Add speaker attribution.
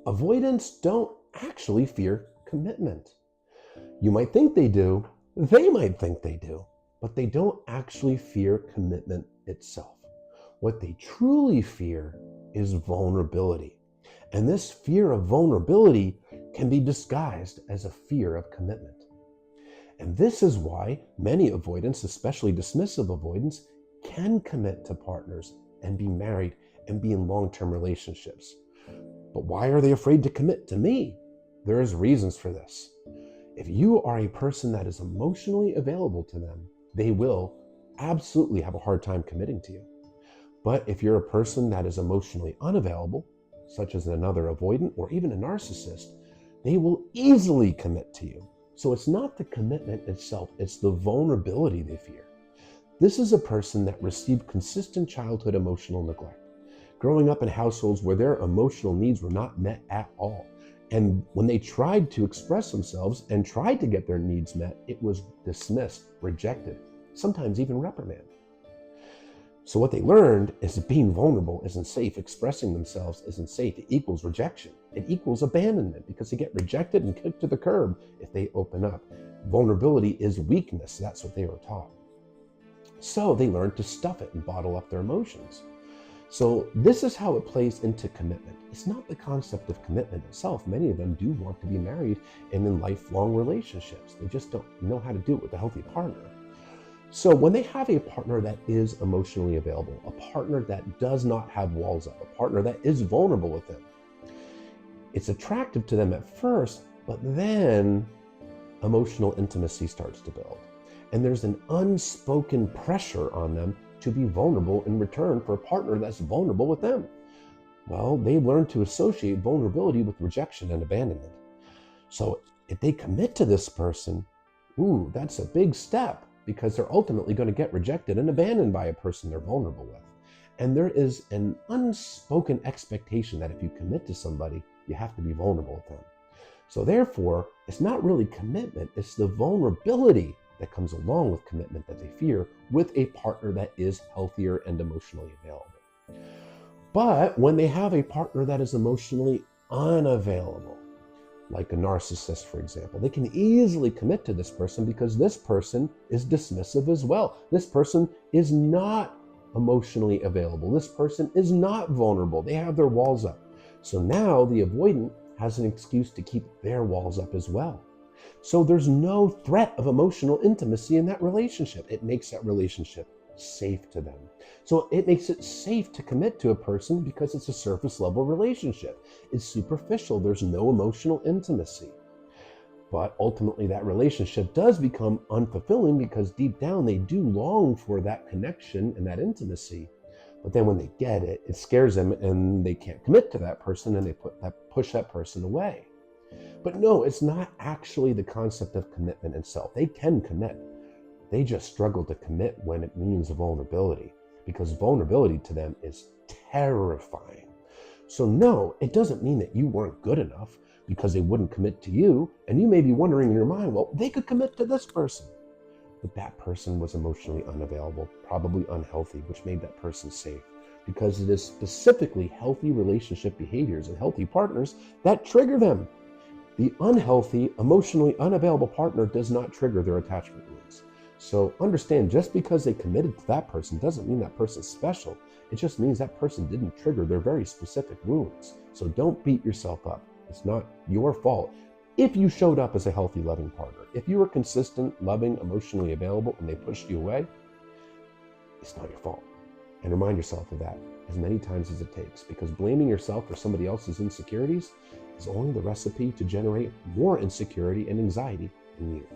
Speaker 1: Avoidants don't actually fear commitment. You might think they do, they might think they do, but they don't actually fear commitment itself. What they truly fear is vulnerability. And this fear of vulnerability can be disguised as a fear of commitment. And this is why many avoidants, especially dismissive avoidants, can commit to partners and be married and be in long-term relationships. But why are they afraid to commit to me? There's reasons for this. If you are a person that is emotionally available to them, they will absolutely have a hard time committing to you. But if you're a person that is emotionally unavailable, such as another avoidant or even a narcissist, they will easily commit to you. So it's not the commitment itself, it's the vulnerability they fear. This is a person that received consistent childhood emotional neglect, growing up in households where their emotional needs were not met at all. And when they tried to express themselves and tried to get their needs met, it was dismissed, rejected, sometimes even reprimanded. So what they learned is that being vulnerable isn't safe, expressing themselves isn't safe. It equals rejection. It equals abandonment because they get rejected and kicked to the curb if they open up. Vulnerability is weakness. That's what they were taught. So they learned to stuff it and bottle up their emotions. So this is how it plays into commitment. It's not the concept of commitment itself. Many of them do want to be married and in lifelong relationships. They just don't know how to do it with a healthy partner. So when they have a partner that is emotionally available, a partner that does not have walls up, a partner that is vulnerable with them, it's attractive to them at first, but then emotional intimacy starts to build. And there's an unspoken pressure on them to be vulnerable in return for a partner that's vulnerable with them. Well, they learn to associate vulnerability with rejection and abandonment. So if they commit to this person, that's a big step, because they're ultimately going to get rejected and abandoned by a person they're vulnerable with. And there is an unspoken expectation that if you commit to somebody, you have to be vulnerable with them. So therefore, it's not really commitment, it's the vulnerability that comes along with commitment that they fear with a partner that is healthier and emotionally available. But when they have a partner that is emotionally unavailable, like a narcissist, for example, they can easily commit to this person because this person is dismissive as well. This person is not emotionally available. This person is not vulnerable. They have their walls up. So now the avoidant has an excuse to keep their walls up as well. So there's no threat of emotional intimacy in that relationship. It makes that relationship safe to them. So it makes it safe to commit to a person because it's a surface level relationship. It's superficial. There's no emotional intimacy. But ultimately that relationship does become unfulfilling because deep down they do long for that connection and that intimacy. But then when they get it, it scares them and they can't commit to that person and they push that person away. But no, it's not actually the concept of commitment itself. They can commit. They just struggle to commit when it means vulnerability, because vulnerability to them is terrifying. So no, it doesn't mean that you weren't good enough because they wouldn't commit to you. And you may be wondering in your mind, well, they could commit to this person. But that person was emotionally unavailable, probably unhealthy, which made that person safe. Because it is specifically healthy relationship behaviors and healthy partners that trigger them. The unhealthy, emotionally unavailable partner does not trigger their attachment wounds. So understand, just because they committed to that person doesn't mean that person's special. It just means that person didn't trigger their very specific wounds. So don't beat yourself up. It's not your fault. If you showed up as a healthy, loving partner, if you were consistent, loving, emotionally available, and they pushed you away, it's not your fault. And remind yourself of that as many times as it takes, because blaming yourself for somebody else's insecurities is only the recipe to generate more insecurity and anxiety in you.